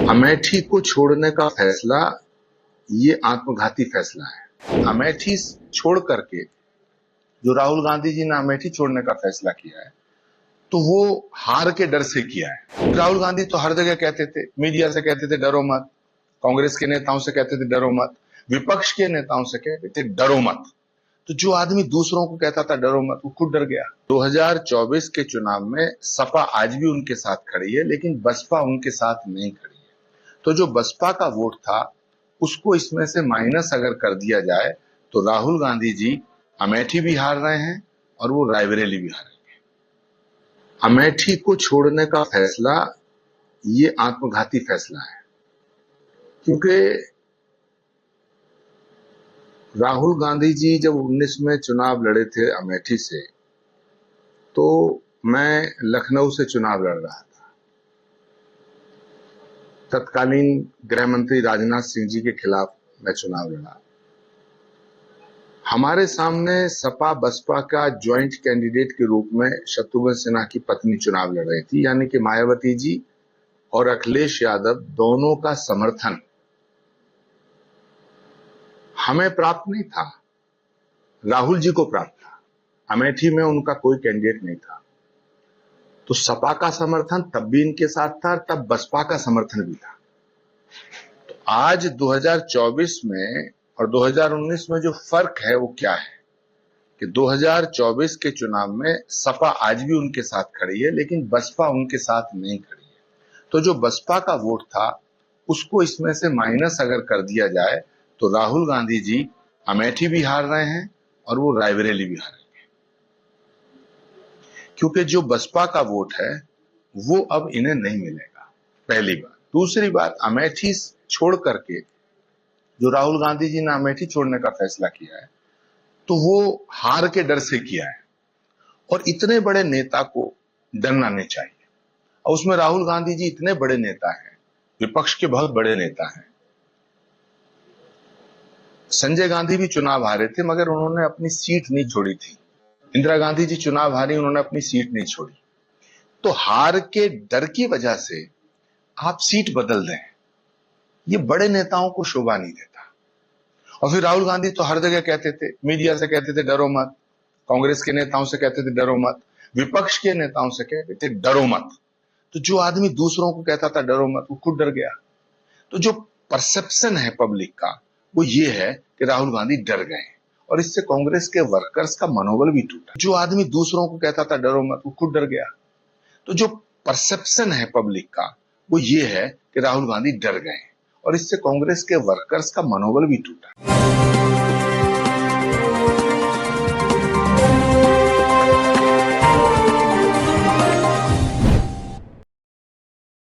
अमेठी को छोड़ने का फैसला ये आत्मघाती फैसला है। अमेठी छोड़ करके जो राहुल गांधी जी ने अमेठी छोड़ने का फैसला किया है तो वो हार के डर से किया है। राहुल गांधी तो हर जगह कहते थे, मीडिया से कहते थे डरो मत, कांग्रेस के नेताओं से कहते थे डरो मत, विपक्ष के नेताओं से कहते थे डरो मत। तो जो आदमी दूसरों को कहता था डरो मत, वो खुद डर गया। 2024 के चुनाव में सपा आज भी उनके साथ खड़ी है, लेकिन बसपा उनके साथ नहीं खड़ी है। तो जो बसपा का वोट था उसको इसमें से माइनस अगर कर दिया जाए तो राहुल गांधी जी अमेठी भी हार रहे हैं और वो रायबरेली भी हारेंगे। अमेठी को छोड़ने का फैसला ये आत्मघाती फैसला है, क्योंकि राहुल गांधी जी जब 19 में चुनाव लड़े थे अमेठी से, तो मैं लखनऊ से चुनाव लड़ रहा था। तत्कालीन गृह मंत्री राजनाथ सिंह जी के खिलाफ मैं चुनाव लड़ा। हमारे सामने सपा बसपा का ज्वाइंट कैंडिडेट के रूप में शत्रुघ्न सिन्हा की पत्नी चुनाव लड़ रही थी, यानी कि मायावती जी और अखिलेश यादव दोनों का समर्थन हमें प्राप्त नहीं था, राहुल जी को प्राप्त था। अमेठी में उनका कोई कैंडिडेट नहीं था, तो सपा का समर्थन तब भी इनके साथ था, तब बसपा का समर्थन भी था। तो आज 2024 में और 2019 में जो फर्क है वो क्या है कि 2024 के चुनाव में सपा आज भी उनके साथ खड़ी है, लेकिन बसपा उनके साथ नहीं खड़ी है। तो जो बसपा का वोट था उसको इसमें से माइनस अगर कर दिया जाए तो राहुल गांधी जी अमेठी भी हार रहे हैं और वो रायबरेली भी हारेंगे, क्योंकि जो बसपा का वोट है वो अब इन्हें नहीं मिलेगा, पहली बात। दूसरी बात, अमेठी छोड़ करके जो राहुल गांधी जी ने अमेठी छोड़ने का फैसला किया है तो वो हार के डर से किया है, और इतने बड़े नेता को डरना नहीं चाहिए। और उसमें राहुल गांधी जी इतने बड़े नेता हैं, विपक्ष के बहुत बड़े नेता हैं। संजय गांधी भी चुनाव हारे थे मगर उन्होंने अपनी सीट नहीं छोड़ी थी। इंदिरा गांधी जी चुनाव हारी, उन्होंने अपनी सीट नहीं छोड़ी। तो हार के डर की वजह से आप सीट बदल दें, ये बड़े नेताओं को शोभा नहीं देता। और फिर राहुल गांधी तो हर जगह कहते थे, मीडिया से कहते थे डरो मत, कांग्रेस के नेताओं से कहते थे डरो मत, विपक्ष के नेताओं से कहते थे डरो मत। तो जो आदमी दूसरों को कहता था डरो मत, वो खुद डर गया। तो जो परसेप्शन है पब्लिक का वो ये है कि राहुल गांधी डर गए, और इससे कांग्रेस के वर्कर्स का मनोबल भी टूटा। जो आदमी दूसरों को कहता था डरो मत, वो खुद डर गया। तो जो परसेप्शन है पब्लिक का वो ये है कि राहुल गांधी डर गए, और इससे कांग्रेस के वर्कर्स का मनोबल भी टूटा।